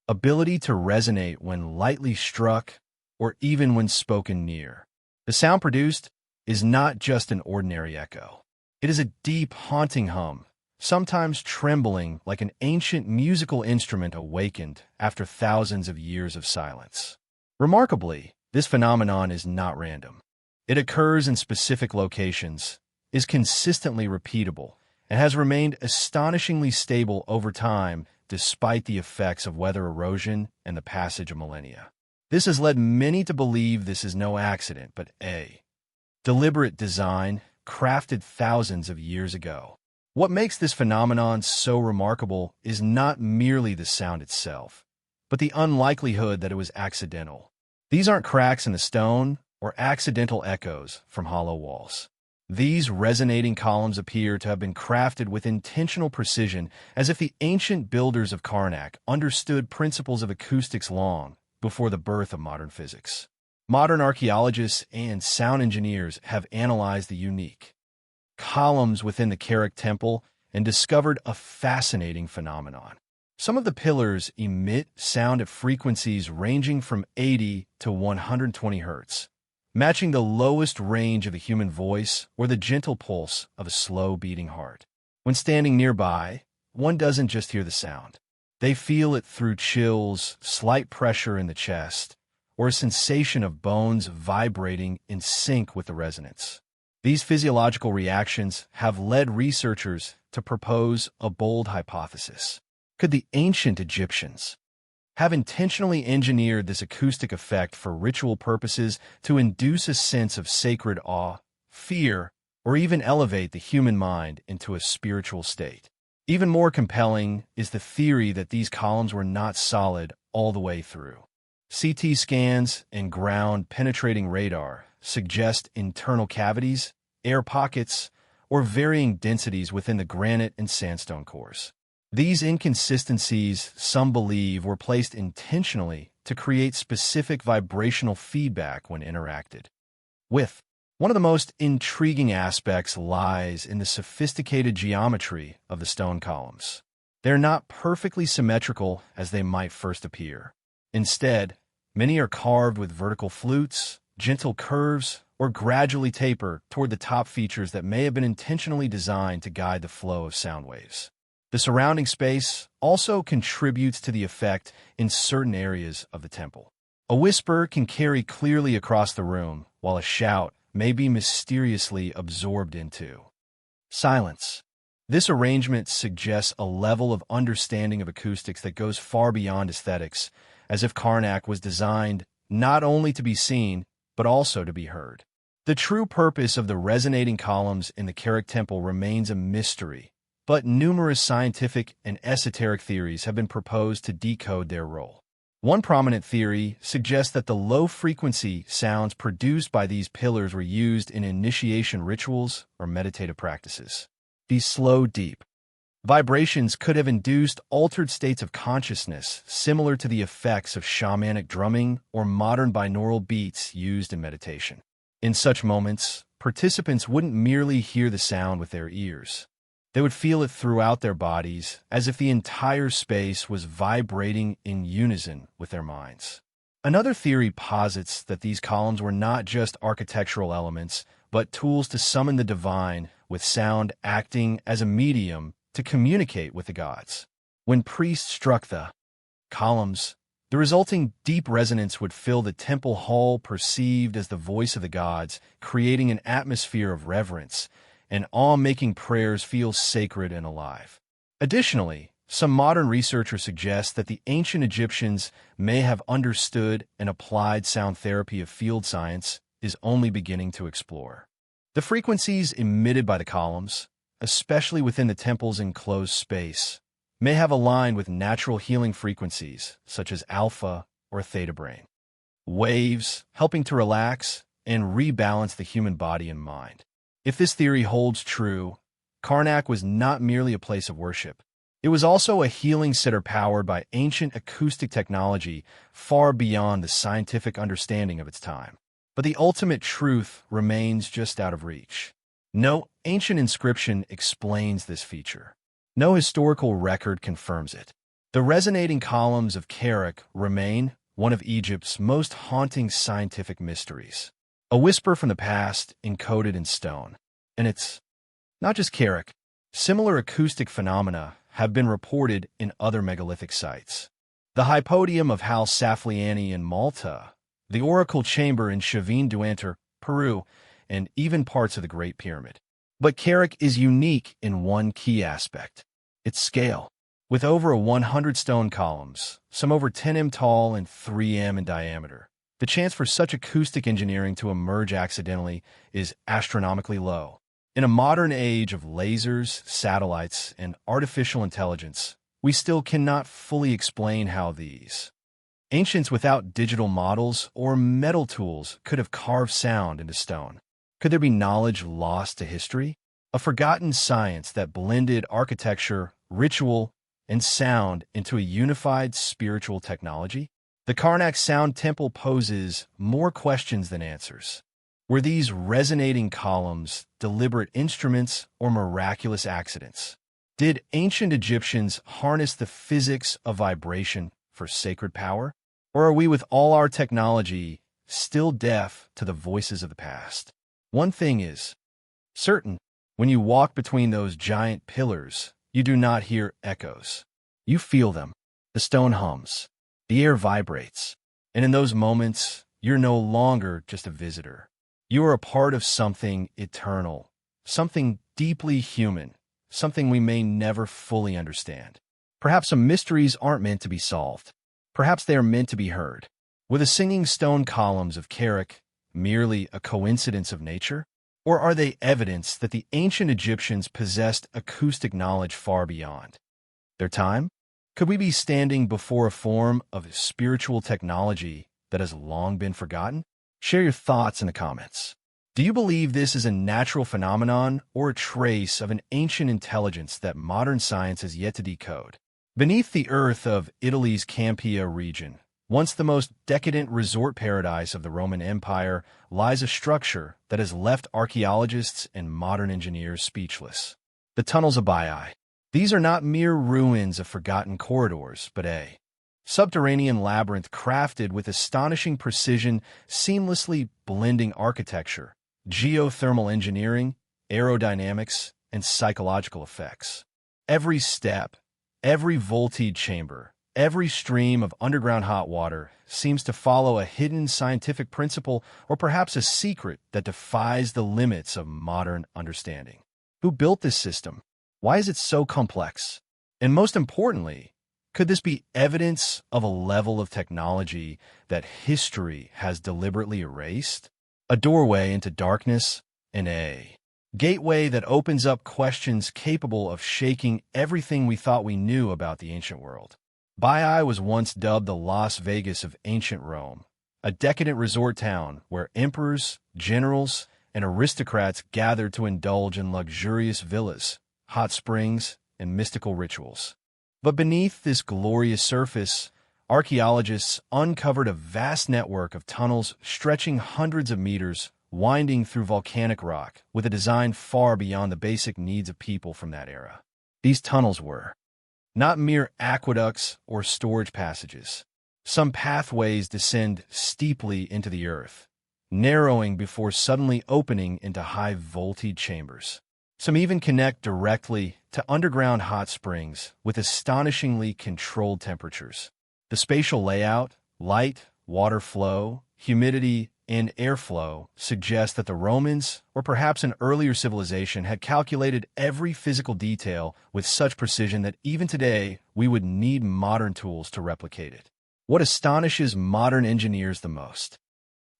ability to resonate when lightly struck or even when spoken near. The sound produced is not just an ordinary echo. It is a deep, haunting hum, sometimes trembling like an ancient musical instrument awakened after thousands of years of silence. Remarkably, this phenomenon is not random. It occurs in specific locations, is consistently repeatable and has remained astonishingly stable over time despite the effects of weather erosion and the passage of millennia. This has led many to believe this is no accident, but a deliberate design crafted thousands of years ago. What makes this phenomenon so remarkable is not merely the sound itself, but the unlikelihood that it was accidental. These aren't cracks in the stone or accidental echoes from hollow walls. These resonating columns appear to have been crafted with intentional precision, as if the ancient builders of Karnak understood principles of acoustics long before the birth of modern physics. Modern archaeologists and sound engineers have analyzed the unique columns within the Carrick Temple and discovered a fascinating phenomenon. Some of the pillars emit sound at frequencies ranging from 80 to 120 hertz, matching the lowest range of a human voice or the gentle pulse of a slow-beating heart. When standing nearby, one doesn't just hear the sound. They feel it through chills, slight pressure in the chest, or a sensation of bones vibrating in sync with the resonance. These physiological reactions have led researchers to propose a bold hypothesis. Could the ancient Egyptians have intentionally engineered this acoustic effect for ritual purposes to induce a sense of sacred awe, fear, or even elevate the human mind into a spiritual state? Even more compelling is the theory that these columns were not solid all the way through. CT scans and ground-penetrating radar suggest internal cavities, air pockets, or varying densities within the granite and sandstone cores. These inconsistencies, some believe, were placed intentionally to create specific vibrational feedback when interacted with. One of the most intriguing aspects lies in the sophisticated geometry of the stone columns. They're not perfectly symmetrical as they might first appear. Instead, many are carved with vertical flutes, gentle curves, or gradually taper toward the top features that may have been intentionally designed to guide the flow of sound waves. The surrounding space also contributes to the effect in certain areas of the temple. A whisper can carry clearly across the room, while a shout may be mysteriously absorbed into silence. This arrangement suggests a level of understanding of acoustics that goes far beyond aesthetics, as if Karnak was designed not only to be seen, but also to be heard. The true purpose of the resonating columns in the Carrick Temple remains a mystery, but numerous scientific and esoteric theories have been proposed to decode their role. One prominent theory suggests that the low-frequency sounds produced by these pillars were used in initiation rituals or meditative practices. These slow, deep vibrations could have induced altered states of consciousness similar to the effects of shamanic drumming or modern binaural beats used in meditation. In such moments, participants wouldn't merely hear the sound with their ears. They would feel it throughout their bodies, as if the entire space was vibrating in unison with their minds. Another theory posits that these columns were not just architectural elements, but tools to summon the divine, with sound acting as a medium to communicate with the gods. When priests struck the columns, the resulting deep resonance would fill the temple hall, perceived as the voice of the gods, creating an atmosphere of reverence and awe, making prayers feel sacred and alive. Additionally, some modern researchers suggest that the ancient Egyptians may have understood and applied sound therapy of field science is only beginning to explore. The frequencies emitted by the columns, especially within the temple's enclosed space, may have aligned with natural healing frequencies such as alpha or theta brain waves, helping to relax and rebalance the human body and mind. If this theory holds true, Karnak was not merely a place of worship. It was also a healing center powered by ancient acoustic technology far beyond the scientific understanding of its time. But the ultimate truth remains just out of reach. No ancient inscription explains this feature. No historical record confirms it. The resonating columns of Carrick remain one of Egypt's most haunting scientific mysteries. A whisper from the past encoded in stone. And it's not just Carrick. Similar acoustic phenomena have been reported in other megalithic sites. The Hypodium of Hal Safliani in Malta, the Oracle Chamber in Chavin Duantar, Peru, and even parts of the Great Pyramid. But Carrick is unique in one key aspect: its scale. With over 100 stone columns, some over 10 m tall and 3 m in diameter, the chance for such acoustic engineering to emerge accidentally is astronomically low. In a modern age of lasers, satellites, and artificial intelligence, we still cannot fully explain how these ancients without digital models or metal tools could have carved sound into stone. Could there be knowledge lost to history? A forgotten science that blended architecture, ritual, and sound into a unified spiritual technology? The Karnak Sound Temple poses more questions than answers. Were these resonating columns deliberate instruments or miraculous accidents? Did ancient Egyptians harness the physics of vibration for sacred power? Or are we, with all our technology, still deaf to the voices of the past? One thing is certain: when you walk between those giant pillars, you do not hear echoes. You feel them. The stone hums. The air vibrates. And in those moments, you're no longer just a visitor. You are a part of something eternal, something deeply human, something we may never fully understand. Perhaps some mysteries aren't meant to be solved. Perhaps they are meant to be heard. Were the singing stone columns of Carrick merely a coincidence of nature? Or are they evidence that the ancient Egyptians possessed acoustic knowledge far beyond their time? Could we be standing before a form of spiritual technology that has long been forgotten? Share your thoughts in the comments. Do you believe this is a natural phenomenon or a trace of an ancient intelligence that modern science has yet to decode? Beneath the earth of Italy's Campia region, once the most decadent resort paradise of the Roman Empire, lies a structure that has left archaeologists and modern engineers speechless. The tunnels of Baiae. These are not mere ruins of forgotten corridors, but a subterranean labyrinth crafted with astonishing precision, seamlessly blending architecture, geothermal engineering, aerodynamics, and psychological effects. Every step, every vaulted chamber, every stream of underground hot water seems to follow a hidden scientific principle or perhaps a secret that defies the limits of modern understanding. Who built this system? Why is it so complex? And most importantly, could this be evidence of a level of technology that history has deliberately erased? A doorway into darkness and a gateway that opens up questions capable of shaking everything we thought we knew about the ancient world. Baiae was once dubbed the Las Vegas of ancient Rome, a decadent resort town where emperors, generals, and aristocrats gathered to indulge in luxurious villas, hot springs, and mystical rituals. But beneath this glorious surface, archaeologists uncovered a vast network of tunnels stretching hundreds of meters, winding through volcanic rock, with a design far beyond the basic needs of people from that era. These tunnels were not mere aqueducts or storage passages. Some pathways descend steeply into the earth, narrowing before suddenly opening into high-voltage chambers. Some even connect directly to underground hot springs with astonishingly controlled temperatures. The spatial layout, light, water flow, humidity, and airflow suggest that the Romans, or perhaps an earlier civilization, had calculated every physical detail with such precision that even today we would need modern tools to replicate it. What astonishes modern engineers the most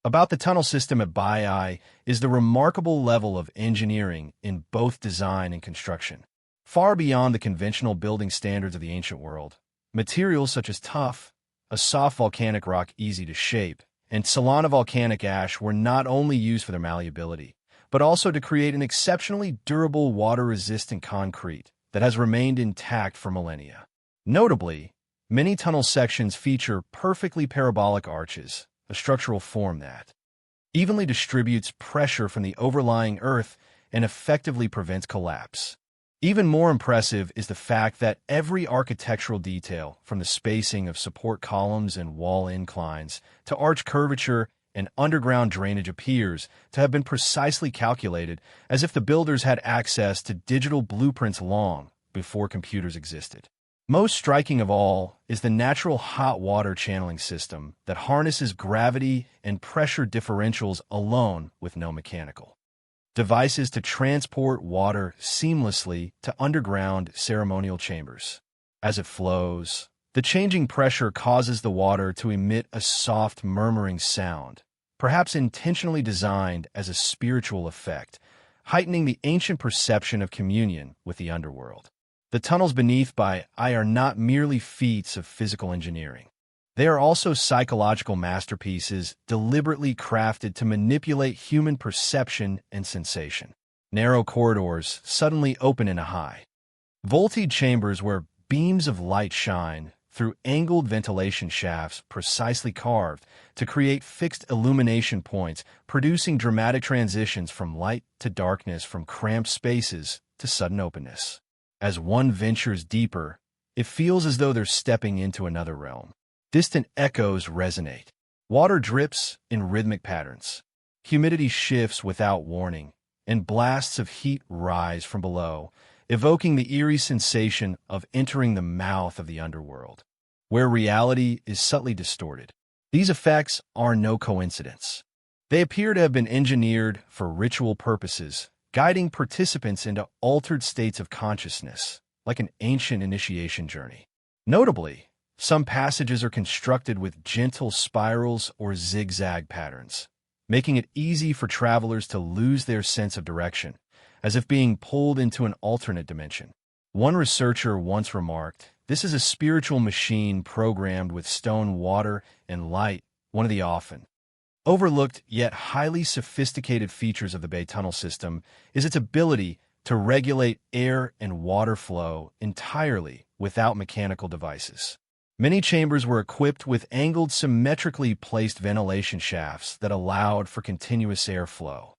about the tunnel system at Baiae is the remarkable level of engineering in both design and construction. Far beyond the conventional building standards of the ancient world, materials such as tuff, a soft volcanic rock easy to shape, and Solana volcanic ash were not only used for their malleability, but also to create an exceptionally durable water-resistant concrete that has remained intact for millennia. Notably, many tunnel sections feature perfectly parabolic arches, a structural form that evenly distributes pressure from the overlying earth and effectively prevents collapse. Even more impressive is the fact that every architectural detail, from the spacing of support columns and wall inclines to arch curvature and underground drainage, appears to have been precisely calculated, as if the builders had access to digital blueprints long before computers existed. Most striking of all is the natural hot water channeling system that harnesses gravity and pressure differentials alone with no mechanical devices to transport water seamlessly to underground ceremonial chambers. As it flows, the changing pressure causes the water to emit a soft murmuring sound, perhaps intentionally designed as a spiritual effect, heightening the ancient perception of communion with the underworld. The tunnels beneath are not merely feats of physical engineering. They are also psychological masterpieces deliberately crafted to manipulate human perception and sensation. Narrow corridors suddenly open in a high, vaulted chambers where beams of light shine through angled ventilation shafts precisely carved to create fixed illumination points, producing dramatic transitions from light to darkness, from cramped spaces to sudden openness. As one ventures deeper, it feels as though they're stepping into another realm. Distant echoes resonate. Water drips in rhythmic patterns. Humidity shifts without warning, and blasts of heat rise from below, evoking the eerie sensation of entering the mouth of the underworld, where reality is subtly distorted. These effects are no coincidence. They appear to have been engineered for ritual purposes, guiding participants into altered states of consciousness, like an ancient initiation journey. Notably, some passages are constructed with gentle spirals or zigzag patterns, making it easy for travelers to lose their sense of direction, as if being pulled into an alternate dimension. One researcher once remarked, "This is a spiritual machine programmed with stone, water, and light." One of the often overlooked yet highly sophisticated features of the Bay Tunnel system is its ability to regulate air and water flow entirely without mechanical devices. Many chambers were equipped with angled, symmetrically placed ventilation shafts that allowed for continuous airflow.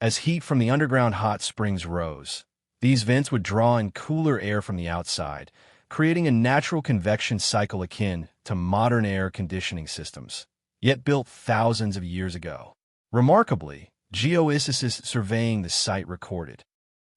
As heat from the underground hot springs rose, these vents would draw in cooler air from the outside, creating a natural convection cycle akin to modern air conditioning systems, yet built thousands of years ago. Remarkably, geophysicists surveying the site recorded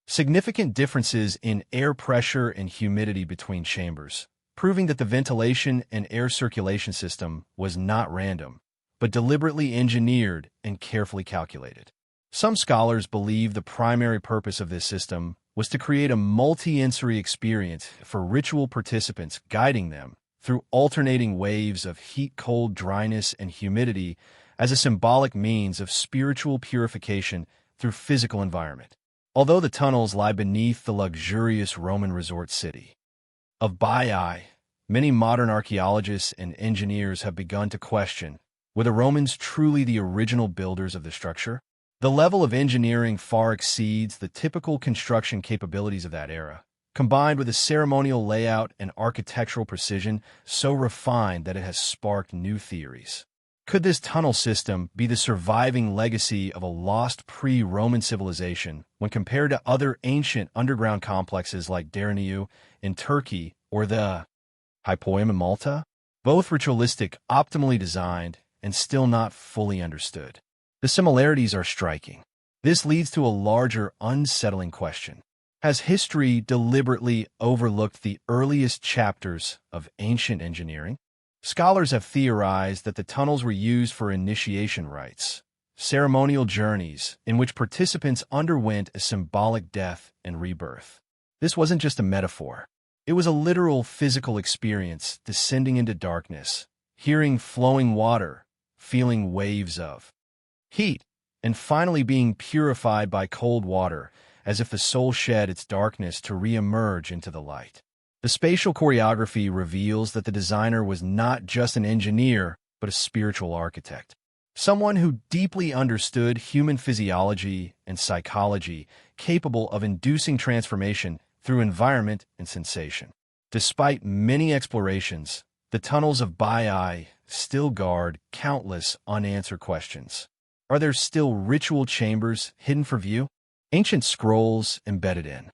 significant differences in air pressure and humidity between chambers, proving that the ventilation and air circulation system was not random, but deliberately engineered and carefully calculated. Some scholars believe the primary purpose of this system was to create a multi-sensory experience for ritual participants, guiding them through alternating waves of heat, cold, dryness, and humidity as a symbolic means of spiritual purification through physical environment. Although the tunnels lie beneath the luxurious Roman resort city of Baiae, many modern archaeologists and engineers have begun to question, were the Romans truly the original builders of the structure? The level of engineering far exceeds the typical construction capabilities of that era, combined with a ceremonial layout and architectural precision so refined that it has sparked new theories. Could this tunnel system be the surviving legacy of a lost pre-Roman civilization when compared to other ancient underground complexes like Deraniu in Turkey or the Hypoeum in Malta? Both ritualistic, optimally designed, and still not fully understood. The similarities are striking. This leads to a larger, unsettling question. Has history deliberately overlooked the earliest chapters of ancient engineering? Scholars have theorized that the tunnels were used for initiation rites, ceremonial journeys in which participants underwent a symbolic death and rebirth. This wasn't just a metaphor. It was a literal physical experience, descending into darkness, hearing flowing water, feeling waves of heat, and finally being purified by cold water, as if the soul shed its darkness to re-emerge into the light. The spatial choreography reveals that the designer was not just an engineer, but a spiritual architect. Someone who deeply understood human physiology and psychology, capable of inducing transformation through environment and sensation. Despite many explorations, the tunnels of Baiae still guard countless unanswered questions. Are there still ritual chambers hidden from view? Ancient scrolls embedded in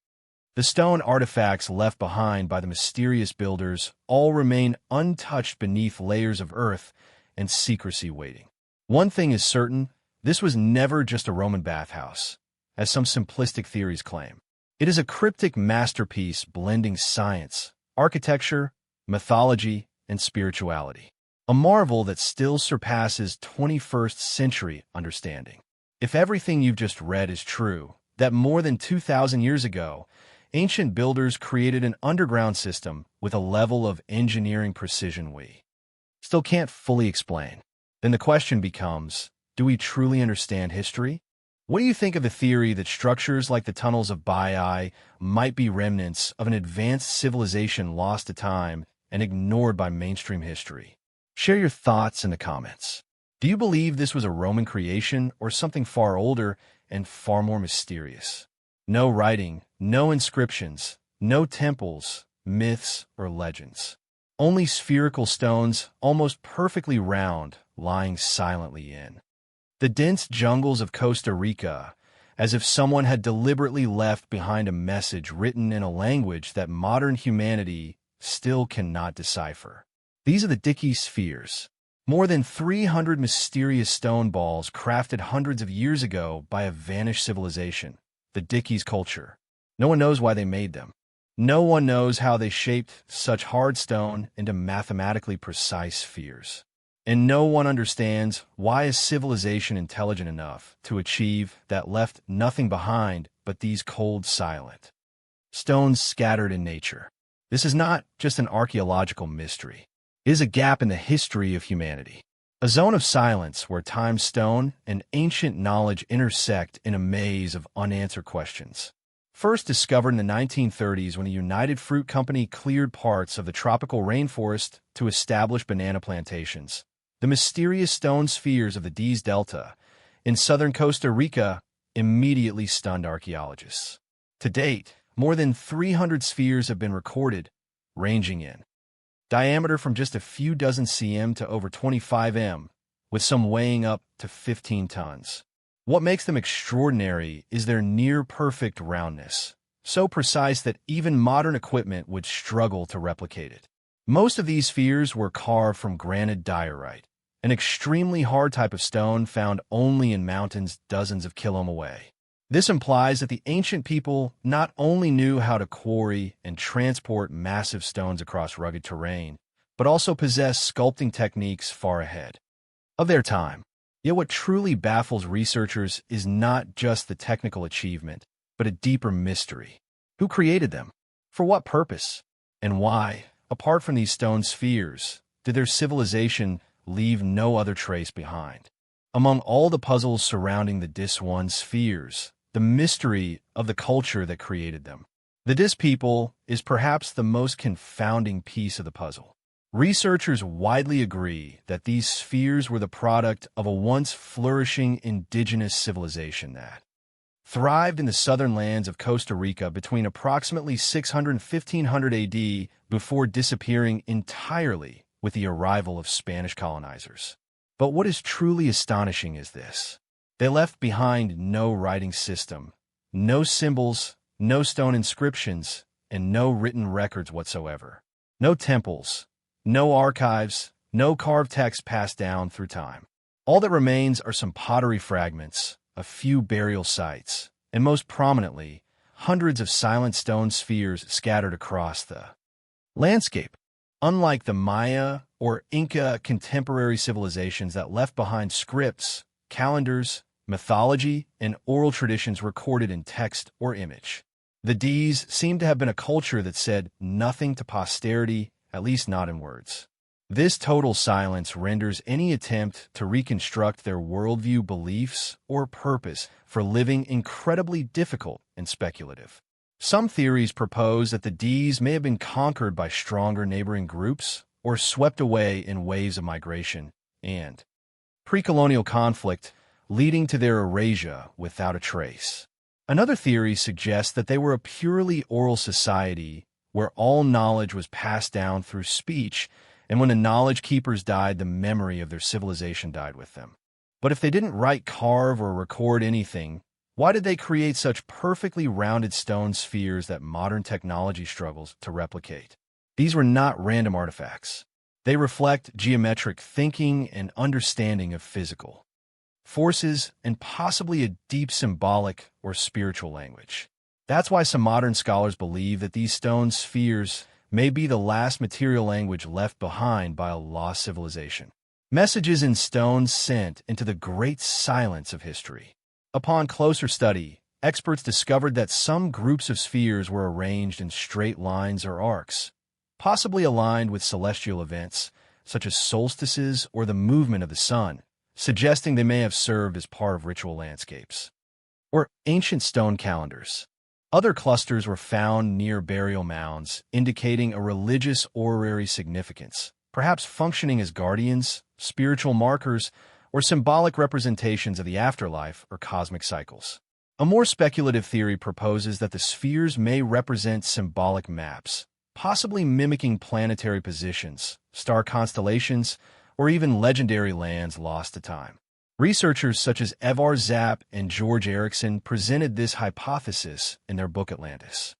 the stone artifacts left behind by the mysterious builders all remain untouched beneath layers of earth and secrecy waiting. One thing is certain, this was never just a Roman bathhouse, as some simplistic theories claim. It is a cryptic masterpiece blending science, architecture, mythology, and spirituality. A marvel that still surpasses 21st century understanding. If everything you've just read is true, that more than 2,000 years ago, ancient builders created an underground system with a level of engineering precision we still can't fully explain, then the question becomes, do we truly understand history? What do you think of the theory that structures like the tunnels of Baiae might be remnants of an advanced civilization lost to time and ignored by mainstream history? Share your thoughts in the comments. Do you believe this was a Roman creation or something far older and far more mysterious? No writing, no inscriptions, no temples, myths, or legends. Only spherical stones, almost perfectly round, lying silently in the dense jungles of Costa Rica, as if someone had deliberately left behind a message written in a language that modern humanity still cannot decipher. These are the Dickey spheres. More than 300 mysterious stone balls crafted hundreds of years ago by a vanished civilization, the Dickey's culture. No one knows why they made them. No one knows how they shaped such hard stone into mathematically precise spheres. And no one understands why a civilization intelligent enough to achieve that left nothing behind but these cold, silent stones scattered in nature. This is not just an archaeological mystery. It is a gap in the history of humanity. A zone of silence where time, stone, and ancient knowledge intersect in a maze of unanswered questions. First discovered in the 1930s when a United Fruit Company cleared parts of the tropical rainforest to establish banana plantations, the mysterious stone spheres of the Dees Delta in southern Costa Rica immediately stunned archaeologists. To date, more than 300 spheres have been recorded, ranging in diameter from just a few dozen cm to over 25 m, with some weighing up to 15 tons. What makes them extraordinary is their near-perfect roundness, so precise that even modern equipment would struggle to replicate it. Most of these spheres were carved from granite diorite, an extremely hard type of stone found only in mountains dozens of kilometers away. This implies that the ancient people not only knew how to quarry and transport massive stones across rugged terrain, but also possessed sculpting techniques far ahead of their time. Yet what truly baffles researchers is not just the technical achievement, but a deeper mystery. Who created them? For what purpose? And why, apart from these stone spheres, did their civilization leave no other trace behind? Among all the puzzles surrounding the Dis 1 spheres, the mystery of the culture that created them, the Dis people, is perhaps the most confounding piece of the puzzle. Researchers widely agree that these spheres were the product of a once flourishing indigenous civilization that thrived in the southern lands of Costa Rica between approximately 600 and 1500 AD before disappearing entirely with the arrival of Spanish colonizers. But what is truly astonishing is this. They left behind no writing system, no symbols, no stone inscriptions, and no written records whatsoever. No temples, no archives, no carved text passed down through time. All that remains are some pottery fragments, a few burial sites, and most prominently, hundreds of silent stone spheres scattered across the landscape. Unlike the Maya or Inca contemporary civilizations that left behind scripts, calendars, mythology, and oral traditions recorded in text or image, the Dees seem to have been a culture that said nothing to posterity, at least not in words. This total silence renders any attempt to reconstruct their worldview, beliefs, or purpose for living incredibly difficult and speculative. Some theories propose that the Dees may have been conquered by stronger neighboring groups or swept away in waves of migration and pre-colonial conflict, leading to their erasure without a trace. Another theory suggests that they were a purely oral society where all knowledge was passed down through speech, and when the knowledge keepers died, the memory of their civilization died with them. But if they didn't write, carve, or record anything, why did they create such perfectly rounded stone spheres that modern technology struggles to replicate? These were not random artifacts. They reflect geometric thinking and understanding of physical forces and possibly a deep symbolic or spiritual language. That's why some modern scholars believe that these stone spheres may be the last material language left behind by a lost civilization. Messages in stone sent into the great silence of history. Upon closer study, experts discovered that some groups of spheres were arranged in straight lines or arcs, possibly aligned with celestial events, such as solstices or the movement of the sun, suggesting they may have served as part of ritual landscapes. Or ancient stone calendars. Other clusters were found near burial mounds, indicating a religious orrery significance, perhaps functioning as guardians, spiritual markers, or symbolic representations of the afterlife or cosmic cycles. A more speculative theory proposes that the spheres may represent symbolic maps, possibly mimicking planetary positions, star constellations, or even legendary lands lost to time. Researchers such as Evar Zapp and George Erickson presented this hypothesis in their book Atlantis.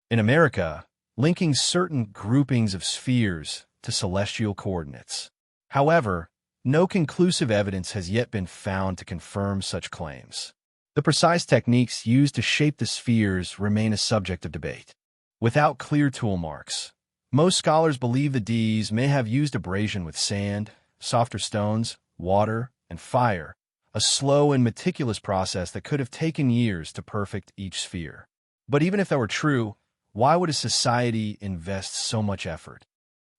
In America, linking certain groupings of spheres to celestial coordinates. However, no conclusive evidence has yet been found to confirm such claims. The precise techniques used to shape the spheres remain a subject of debate. Without clear tool marks, most scholars believe the Ds may have used abrasion with sand, softer stones, water, and fire, a slow and meticulous process that could have taken years to perfect each sphere. But even if that were true, why would a society invest so much effort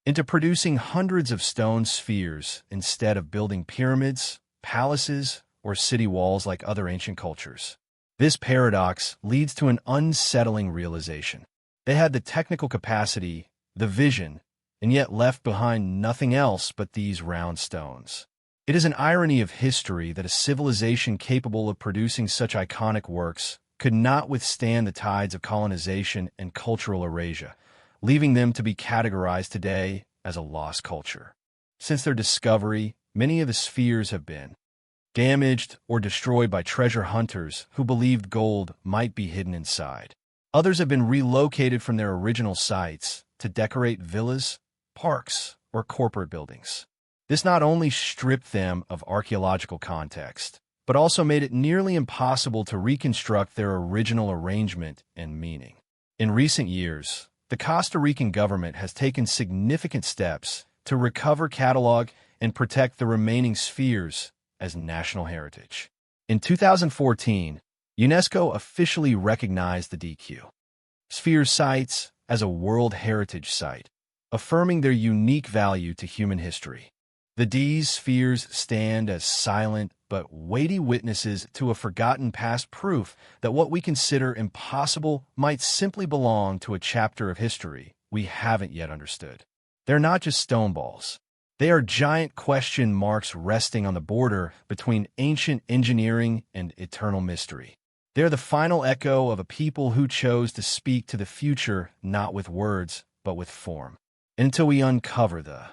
into producing hundreds of stone spheres instead of building pyramids, palaces, or city walls like other ancient cultures? This paradox leads to an unsettling realization. They had the technical capacity, the vision, and yet left behind nothing else but these round stones. It is an irony of history that a civilization capable of producing such iconic works could not withstand the tides of colonization and cultural erasure, leaving them to be categorized today as a lost culture. Since their discovery, many of the spheres have been damaged or destroyed by treasure hunters who believed gold might be hidden inside. Others have been relocated from their original sites to decorate villas, parks, or corporate buildings. This not only stripped them of archaeological context, but also made it nearly impossible to reconstruct their original arrangement and meaning. In recent years, the Costa Rican government has taken significant steps to recover, catalog, and protect the remaining spheres as national heritage. In 2014, UNESCO officially recognized the DQ Sphere sites as a World Heritage Site, affirming their unique value to human history. The D's spheres stand as silent but weighty witnesses to a forgotten past, proof that what we consider impossible might simply belong to a chapter of history we haven't yet understood. They're not just stone balls. They are giant question marks resting on the border between ancient engineering and eternal mystery. They're the final echo of a people who chose to speak to the future not with words, but with form. Until we uncover the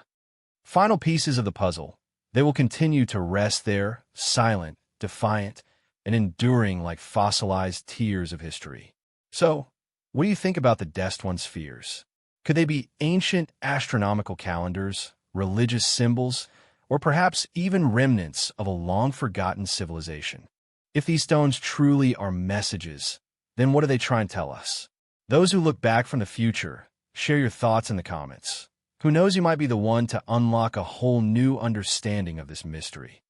final pieces of the puzzle, they will continue to rest there, silent, defiant, and enduring like fossilized tears of history. So, what do you think about the Dest-One spheres? Could they be ancient astronomical calendars, religious symbols, or perhaps even remnants of a long-forgotten civilization? If these stones truly are messages, then what do they try and tell us? Those who look back from the future, share your thoughts in the comments. Who knows, you might be the one to unlock a whole new understanding of this mystery.